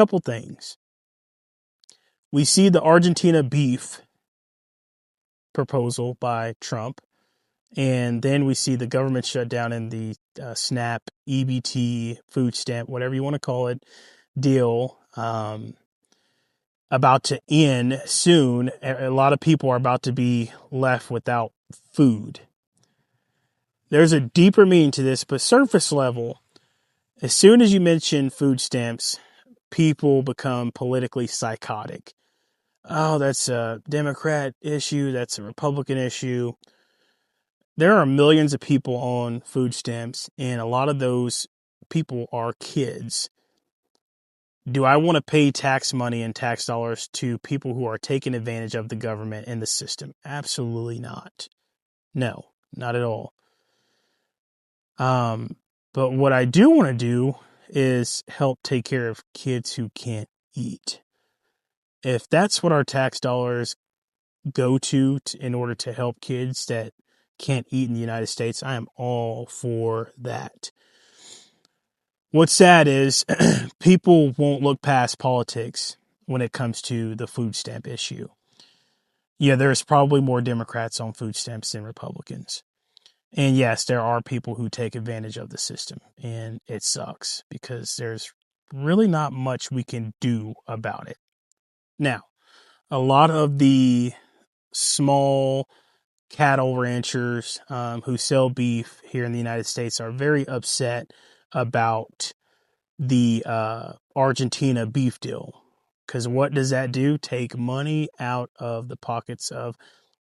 couple things. We see the Argentina beef proposal by Trump, and then we see the government shutdown and the SNAP, EBT, food stamp, whatever you want to call it, deal about to end soon. A lot of people are about to be left without food. There's a deeper meaning to this, but surface level, as soon as you mention food stamps, people become politically psychotic. Oh, that's a Democrat issue. That's a Republican issue. There are millions of people on food stamps, and a lot of those people are kids. Do I want to pay tax money and tax dollars to people who are taking advantage of the government and the system? Absolutely not. No, not at all. But what I do want to do is help take care of kids who can't eat. If that's what our tax dollars go to in order to help kids that can't eat in the United States, I am all for that. What's sad is people won't look past politics when it comes to the food stamp issue. Yeah, there's probably more Democrats on food stamps than Republicans. And yes, there are people who take advantage of the system, and it sucks because there's really not much we can do about it. Now, a lot of the small cattle ranchers who sell beef here in the United States are very upset about the Argentina beef deal. Because what does that do? Take money out of the pockets of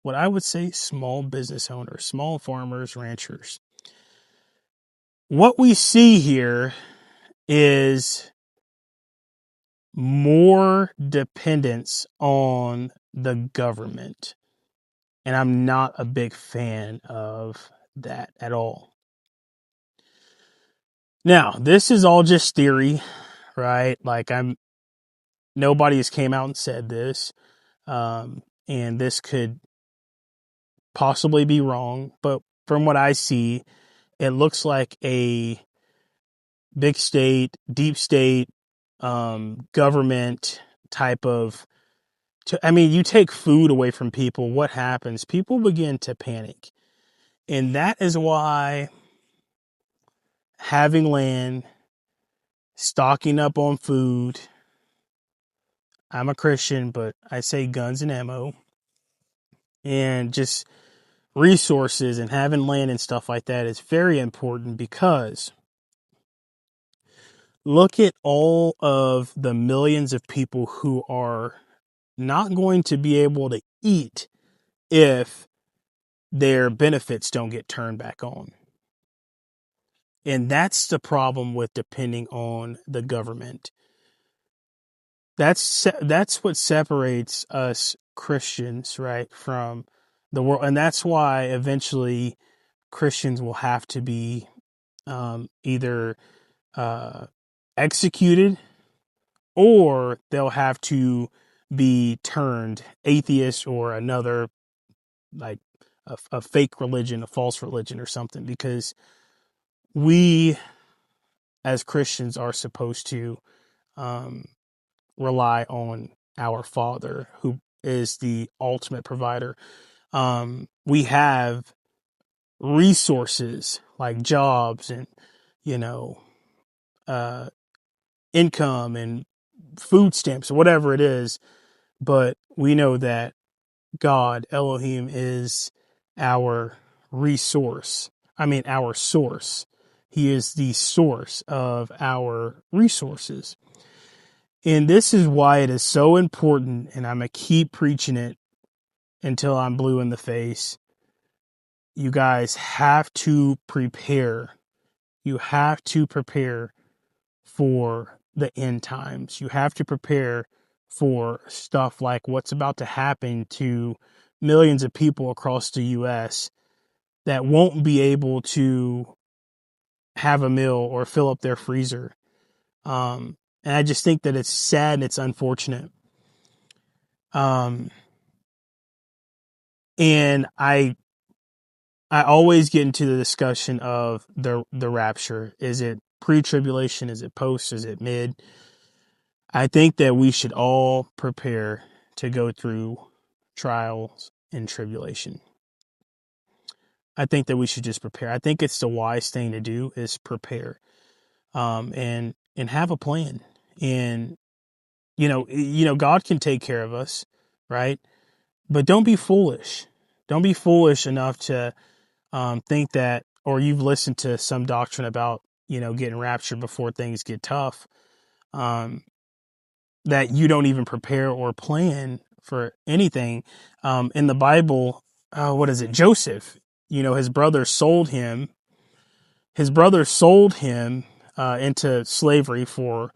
what I would say small business owners, small farmers, ranchers. What we see here is more dependence on the government. And I'm not a big fan of that at all. Now, this is all just theory, right? Like nobody has came out and said this. And this could possibly be wrong, but from what I see, it looks like a big state, deep state, government type of, you take food away from people, what happens? People begin to panic. And that is why having land, stocking up on food, I'm a Christian, but I say guns and ammo, and just resources and having land and stuff like that is very important, because look at all of the millions of people who are not going to be able to eat if their benefits don't get turned back on. And that's the problem with depending on the government. That's what separates us Christians, right, from the world. And that's why eventually Christians will have to be either executed, or they'll have to be turned atheist or another, like a fake religion, a false religion or something, because we as Christians are supposed to rely on our Father, who is the ultimate provider. We have resources like jobs and, income and food stamps, whatever it is. But we know that God, Elohim, is our resource. Our source. He is the source of our resources. And this is why it is so important, and I'm going to keep preaching it until I'm blue in the face. You guys have to prepare. You have to prepare for the end times. You have to prepare for stuff like what's about to happen to millions of people across the U.S. that won't be able to have a meal or fill up their freezer. And I just think that it's sad and it's unfortunate. And I always get into the discussion of the rapture. Is it pre-tribulation? Is it post? Is it mid? I think that we should all prepare to go through trials and tribulation. I think that we should just prepare. I think it's the wise thing to do is prepare, and have a plan. And God can take care of us, right? But don't be foolish. Don't be foolish enough to think that, or you've listened to some doctrine about getting raptured before things get tough. That you don't even prepare or plan for anything. In the Bible, what is it? Joseph, his brother sold him. His brother sold him into slavery for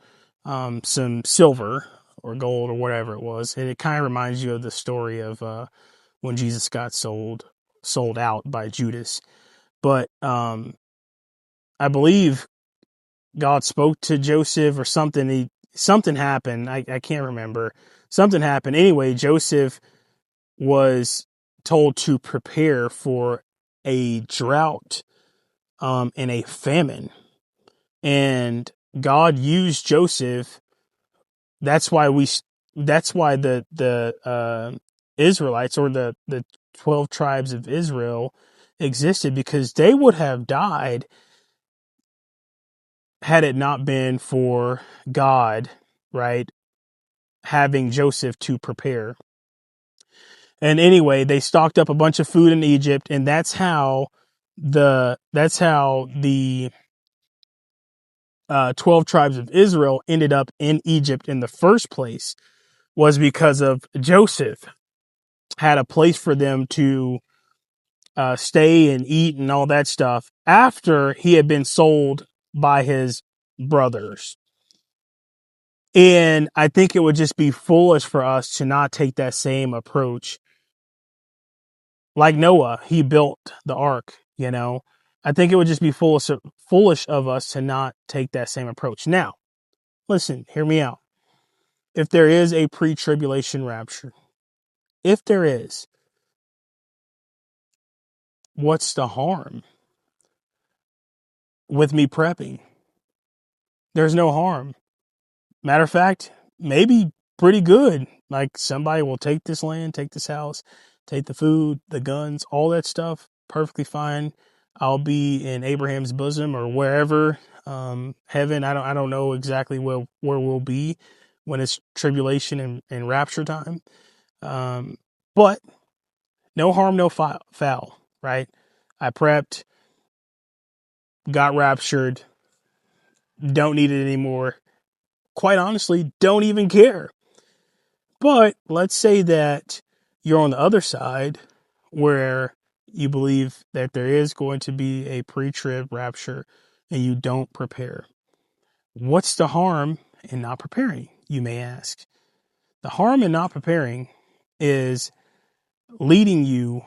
some silver or gold or whatever it was. And it kind of reminds you of the story of when Jesus got sold out by Judas. But I believe God spoke to Joseph or something. Something happened. I can't remember. Something happened. Anyway, Joseph was told to prepare for a drought and a famine. And God used Joseph. That's why the Israelites, or the 12 tribes of Israel, existed, because they would have died had it not been for God, right, having Joseph to prepare. And anyway, they stocked up a bunch of food in Egypt, and that's how the 12 tribes of Israel ended up in Egypt in the first place, was because of Joseph had a place for them to stay and eat and all that stuff after he had been sold by his brothers. And I think it would just be foolish for us to not take that same approach. Like Noah, he built the ark, I think it would just be foolish of us to not take that same approach. Now, listen, hear me out. If there is a pre-tribulation rapture, if there is, what's the harm with me prepping? There's no harm. Matter of fact, maybe pretty good. Like, somebody will take this land, take this house, take the food, the guns, all that stuff. Perfectly fine. I'll be in Abraham's bosom or wherever, heaven. I don't know exactly where we'll be when it's tribulation and rapture time. But no harm, no foul, right? I prepped, got raptured, don't need it anymore. Quite honestly, don't even care. But let's say that you're on the other side, where you believe that there is going to be a pre-trib rapture and you don't prepare. What's the harm in not preparing, you may ask? The harm in not preparing is leading you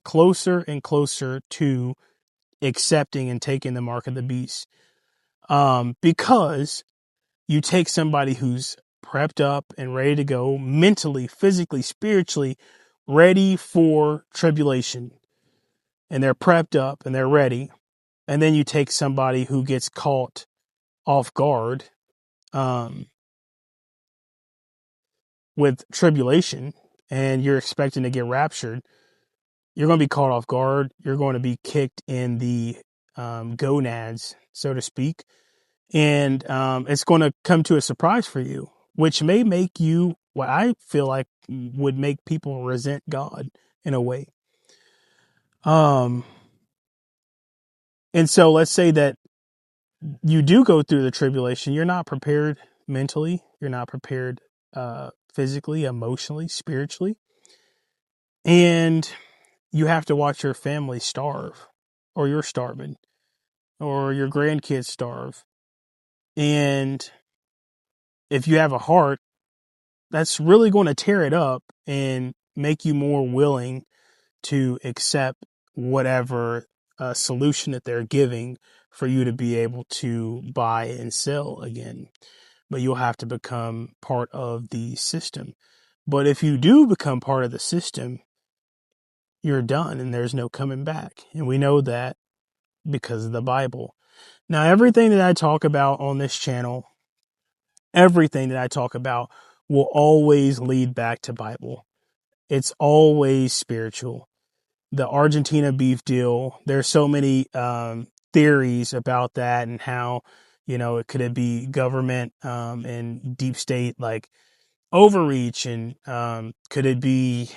closer and closer to accepting and taking the mark of the beast. Because you take somebody who's prepped up and ready to go mentally, physically, spiritually, ready for tribulation, and they're prepped up and they're ready. And then you take somebody who gets caught off guard, with tribulation, and you're expecting to get raptured. You're going to be caught off guard. You're going to be kicked in the gonads, so to speak. And it's going to come to a surprise for you, which may make you, what I feel like would make people resent God in a way. And so let's say that you do go through the tribulation. You're not prepared mentally. You're not prepared physically, emotionally, spiritually. And you have to watch your family starve, or you're starving, or your grandkids starve. And if you have a heart, that's really going to tear it up and make you more willing to accept whatever solution that they're giving for you to be able to buy and sell again. But you'll have to become part of the system. But if you do become part of the system, you're done and there's no coming back. And we know that because of the Bible. Now, everything that I talk about on this channel, everything that I talk about will always lead back to Bible. It's always spiritual. The Argentina beef deal, there's so many theories about that and how, it could be government and deep state like overreach, and could it be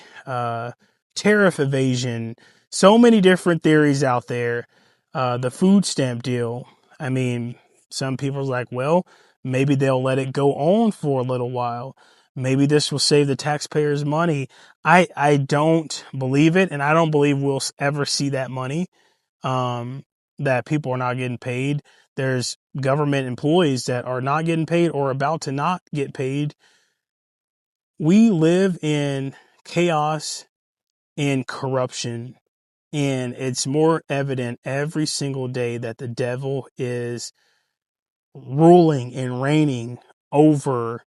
tariff evasion? So many different theories out there. The food stamp deal. I mean, some people are like, well, maybe they'll let it go on for a little while. Maybe this will save the taxpayers money. I don't believe it, and I don't believe we'll ever see that money. That people are not getting paid. There's government employees that are not getting paid or about to not get paid. We live in chaos and corruption, and it's more evident every single day that the devil is ruling and reigning over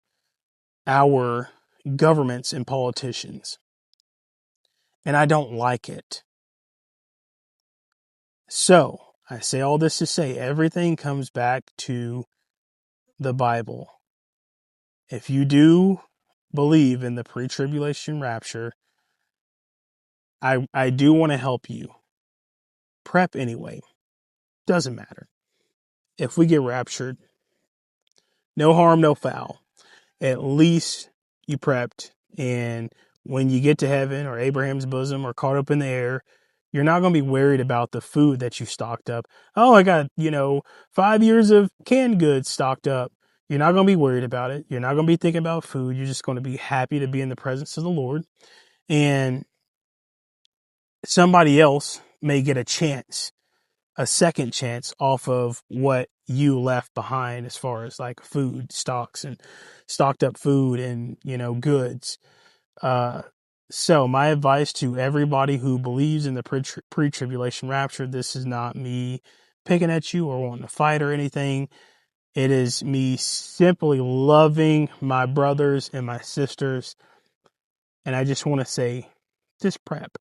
our governments and politicians. And I don't like it. So, I say all this to say everything comes back to the Bible. If you do believe in the pre-tribulation rapture, I do want to help you. Prep anyway. Doesn't matter. If we get raptured, no harm, no foul. At least you prepped. And when you get to heaven or Abraham's bosom or caught up in the air, you're not going to be worried about the food that you stocked up. Oh, I got, 5 years of canned goods stocked up. You're not going to be worried about it. You're not going to be thinking about food. You're just going to be happy to be in the presence of the Lord. And somebody else may get a second chance off of what you left behind as far as like food stocks and stocked up food and, goods. So my advice to everybody who believes in the pre-tribulation rapture, this is not me picking at you or wanting to fight or anything. It is me simply loving my brothers and my sisters. And I just want to say, just prep.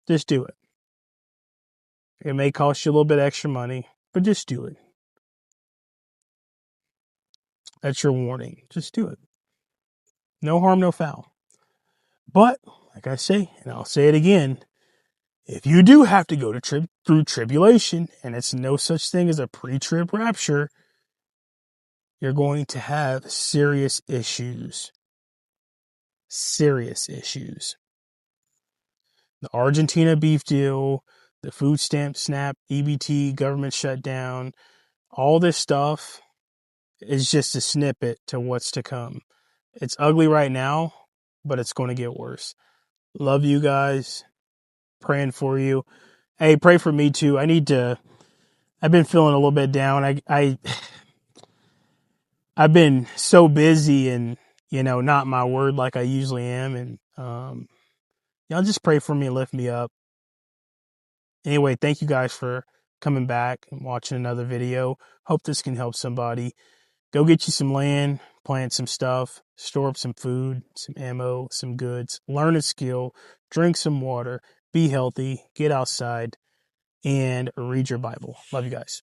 Just do it. It may cost you a little bit extra money, but just do it. That's your warning. Just do it. No harm, no foul. But, like I say, and I'll say it again, if you do have to go through tribulation, and it's no such thing as a pre-trib rapture, you're going to have serious issues. Serious issues. The Argentina beef deal, the food stamp snap, EBT, government shutdown, all this stuff is just a snippet to what's to come. It's ugly right now, but it's going to get worse. Love you guys. Praying for you. Hey, pray for me too. I've been feeling a little bit down. I've been so busy and, not my word like I usually am. And, y'all just pray for me and lift me up. Anyway, thank you guys for coming back and watching another video. Hope this can help somebody. Go get you some land, plant some stuff, store up some food, some ammo, some goods, learn a skill, drink some water, be healthy, get outside, and read your Bible. Love you guys.